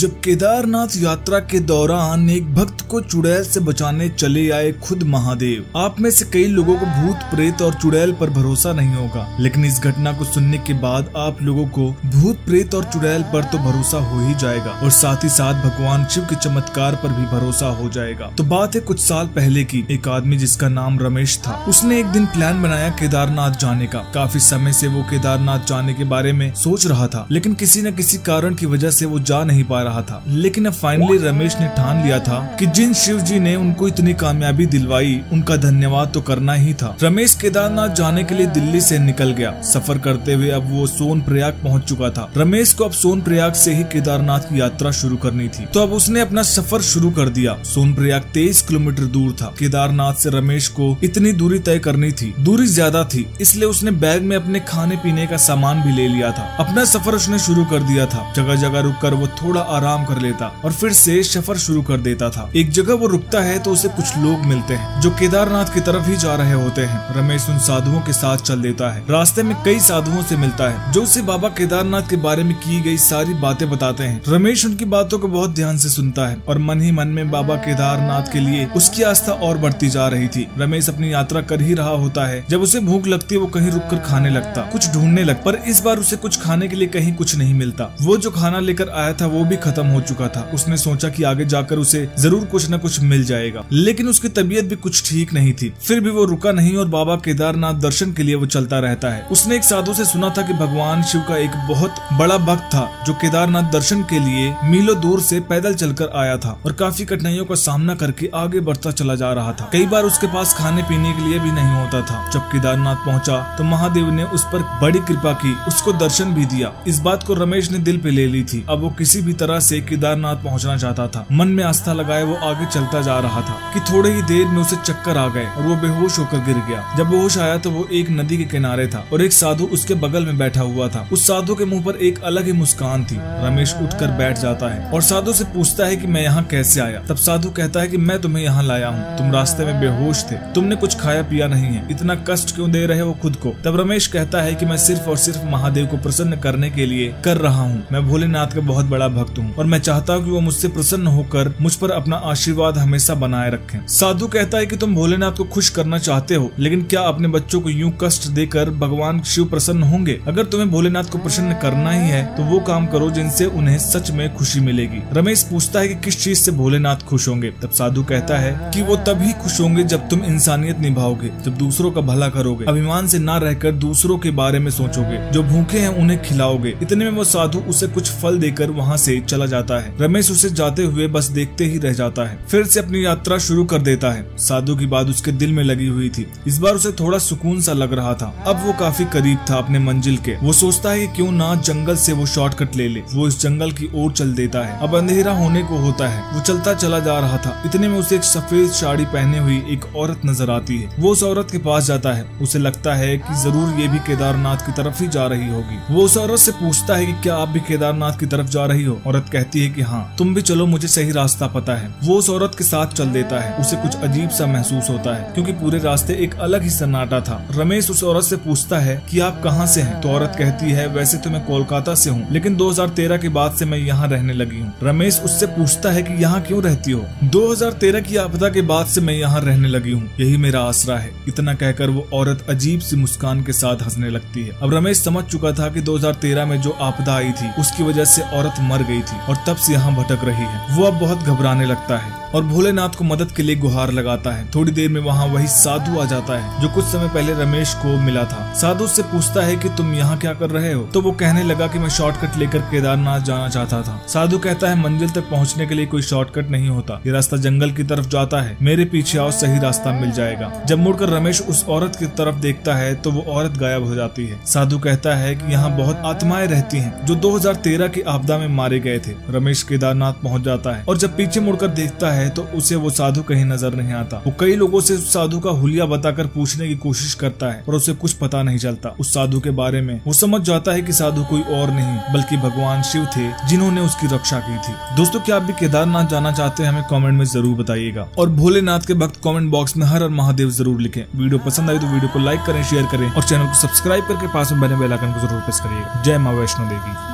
जब केदारनाथ यात्रा के दौरान एक भक्त को चुड़ैल से बचाने चले आए खुद महादेव। आप में से कई लोगों को भूत प्रेत और चुड़ैल पर भरोसा नहीं होगा, लेकिन इस घटना को सुनने के बाद आप लोगों को भूत प्रेत और चुड़ैल पर तो भरोसा हो ही जाएगा और साथ ही साथ भगवान शिव के चमत्कार पर भी भरोसा हो जाएगा। तो बात है कुछ साल पहले की। एक आदमी जिसका नाम रमेश था, उसने एक दिन प्लान बनाया केदारनाथ जाने का। काफी समय से वो केदारनाथ जाने के बारे में सोच रहा था, लेकिन किसी न किसी कारण की वजह से वो जा नहीं पा रहा था। लेकिन अब फाइनली रमेश ने ठान लिया था कि जिन शिव जी ने उनको इतनी कामयाबी दिलवाई, उनका धन्यवाद तो करना ही था। रमेश केदारनाथ जाने के लिए दिल्ली से निकल गया। सफर करते हुए अब वो सोनप्रयाग पहुंच चुका था। रमेश को अब सोनप्रयाग से ही केदारनाथ की यात्रा शुरू करनी थी, तो अब उसने अपना सफर शुरू कर दिया। सोनप्रयाग 23 किलोमीटर दूर था। केदारनाथ से रमेश को इतनी दूरी तय करनी थी, दूरी ज्यादा थी, इसलिए उसने बैग में अपने खाने पीने का सामान भी ले लिया था। अपना सफर उसने शुरू कर दिया था। जगह जगह रुककर वो थोड़ा आराम कर लेता और फिर से सफर शुरू कर देता था। एक जगह वो रुकता है तो उसे कुछ लोग मिलते हैं जो केदारनाथ की तरफ ही जा रहे होते हैं। रमेश उन साधुओं के साथ चल देता है। रास्ते में कई साधुओं से मिलता है जो उसे बाबा केदारनाथ के बारे में की गई सारी बातें बताते हैं। रमेश उनकी बातों को बहुत ध्यान से सुनता है और मन ही मन में बाबा केदारनाथ के लिए उसकी आस्था और बढ़ती जा रही थी। रमेश अपनी यात्रा कर ही रहा होता है। जब उसे भूख लगती है वो कहीं रुककर खाने लगता, कुछ ढूंढने लगता, पर इस बार उसे कुछ खाने के लिए कहीं कुछ नहीं मिलता। वो जो खाना लेकर आया था वो भी खत्म हो चुका था। उसने सोचा कि आगे जाकर उसे जरूर कुछ न कुछ मिल जाएगा, लेकिन उसकी तबीयत भी कुछ ठीक नहीं थी। फिर भी वो रुका नहीं और बाबा केदारनाथ दर्शन के लिए वो चलता रहता है। उसने एक साधु से सुना था कि भगवान शिव का एक बहुत बड़ा भक्त था जो केदारनाथ दर्शन के लिए मीलों दूर से पैदल चलकर आया था और काफी कठिनाइयों का सामना करके आगे बढ़ता चला जा रहा था। कई बार उसके पास खाने पीने के लिए भी नहीं होता था। जब केदारनाथ पहुंचा तो महादेव ने उस पर बड़ी कृपा की, उसको दर्शन भी दिया। इस बात को रमेश ने दिल पे ले ली थी। अब वो किसी भी तरह से केदारनाथ पहुंचना चाहता था। मन में आस्था लगाए वो आगे चलता जा रहा था कि थोड़े ही देर में उसे चक्कर आ गए और वो बेहोश होकर गिर गया। जब वो होश आया तो वो एक नदी के किनारे था और एक साधु उसके बगल में बैठा हुआ था। उस साधु के मुंह पर एक अलग ही मुस्कान थी। रमेश उठकर बैठ जाता है और साधु से पूछता है कि मैं यहाँ कैसे आया। तब साधु कहता है कि मैं तुम्हें यहाँ लाया हूँ। तुम रास्ते में बेहोश थे, तुमने कुछ खाया पिया नहीं है, इतना कष्ट क्यों दे रहे हो खुद को। तब रमेश कहता है कि मैं सिर्फ और सिर्फ महादेव को प्रसन्न करने के लिए कर रहा हूँ। मैं भोलेनाथ का बहुत बड़ा भक्त हूँ और मैं चाहता हूँ कि वो मुझसे प्रसन्न होकर मुझ पर अपना आशीर्वाद हमेशा बनाए रखें। साधु कहता है कि तुम भोलेनाथ को खुश करना चाहते हो, लेकिन क्या अपने बच्चों को यूं कष्ट देकर भगवान शिव प्रसन्न होंगे? अगर तुम्हें भोलेनाथ को प्रसन्न करना ही है तो वो काम करो जिनसे उन्हें सच में खुशी मिलेगी। रमेश पूछता है कि किस चीज से भोलेनाथ खुश होंगे। तब साधु कहता है कि वो तभी खुश होंगे जब तुम इंसानियत निभाओगे, जब दूसरों का भला करोगे, अभिमान से ना रहकर दूसरों के बारे में सोचोगे, जो भूखे हैं उन्हें खिलाओगे। इतने में वो साधु उसे कुछ फल देकर वहाँ से चला जाता है। रमेश उसे जाते हुए बस देखते ही रह जाता है, फिर से अपनी यात्रा शुरू कर देता है। साधु की बात उसके दिल में लगी हुई थी। इस बार उसे थोड़ा सुकून सा लग रहा था। अब वो काफी करीब था अपने मंजिल के। वो सोचता है कि क्यों ना जंगल से वो शॉर्टकट ले ले। वो इस जंगल की ओर चल देता है। अब अंधेरा होने को होता है। वो चलता चला जा रहा था। इतने में उसे एक सफेद साड़ी पहने हुई एक औरत नजर आती है। वो उस औरत के पास जाता है। उसे लगता है कि जरूर ये भी केदारनाथ की तरफ ही जा रही होगी। वो उस औरत से पूछता है कि क्या आप भी केदारनाथ की तरफ जा रही हो? औरत कहती है कि हाँ, तुम भी चलो, मुझे सही रास्ता पता है। वो उस औरत के साथ चल देता है। उसे कुछ अजीब सा महसूस होता है क्योंकि पूरे रास्ते एक अलग ही सन्नाटा था। रमेश उस औरत से पूछता है कि आप कहाँ से हैं? तो औरत कहती है वैसे तो मैं कोलकाता से हूँ, लेकिन 2013 के बाद से मैं यहाँ रहने लगी हूँ। रमेश उससे पूछता है कि यहाँ क्यों रहती हो? 2013 की आपदा के बाद से मैं यहाँ रहने लगी हूँ, यही मेरा आसरा है। इतना कहकर वो औरत अजीब सी मुस्कान के साथ हंसने लगती है। अब रमेश समझ चुका था कि 2013 में जो आपदा आई थी उसकी वजह से औरत मर गई थी और तब से यहाँ भटक रही है। वो अब बहुत घबराने लगता है और भोलेनाथ को मदद के लिए गुहार लगाता है। थोड़ी देर में वहाँ वही साधु आ जाता है जो कुछ समय पहले रमेश को मिला था। साधु से पूछता है कि तुम यहाँ क्या कर रहे हो? तो वो कहने लगा कि मैं शॉर्टकट लेकर केदारनाथ जाना चाहता था। साधु कहता है मंजिल तक पहुँचने के लिए कोई शॉर्टकट नहीं होता, ये रास्ता जंगल की तरफ जाता है। मेरे पीछे आओ, सही रास्ता मिल जाएगा। जब मुड़कर रमेश उस औरत की तरफ देखता है तो वो औरत गायब हो जाती है। साधु कहता है कि यहाँ बहुत आत्माएं रहती हैं जो 2013 की आपदा में मारे गए थे। रमेश केदारनाथ पहुँच जाता है और जब पीछे मुड़कर देखता है तो उसे वो साधु कहीं नजर नहीं आता। वो कई लोगों से उस साधु का हुलिया बताकर पूछने की कोशिश करता है और उसे कुछ पता नहीं चलता उस साधु के बारे में। वो समझ जाता है कि साधु कोई और नहीं बल्कि भगवान शिव थे जिन्होंने उसकी रक्षा की थी। दोस्तों, क्या आप भी केदारनाथ जाना चाहते हैं? हमें कमेंट में जरूर बताइएगा और भोलेनाथ के भक्त कमेंट बॉक्स में हर हर महादेव जरूर लिखें। वीडियो पसंद आई तो वीडियो को लाइक करें, शेयर करें और चैनल को सब्सक्राइब करके पास में बने बेल आइकन को जरूर प्रेस करिएगा। जय मां वैष्णो देवी।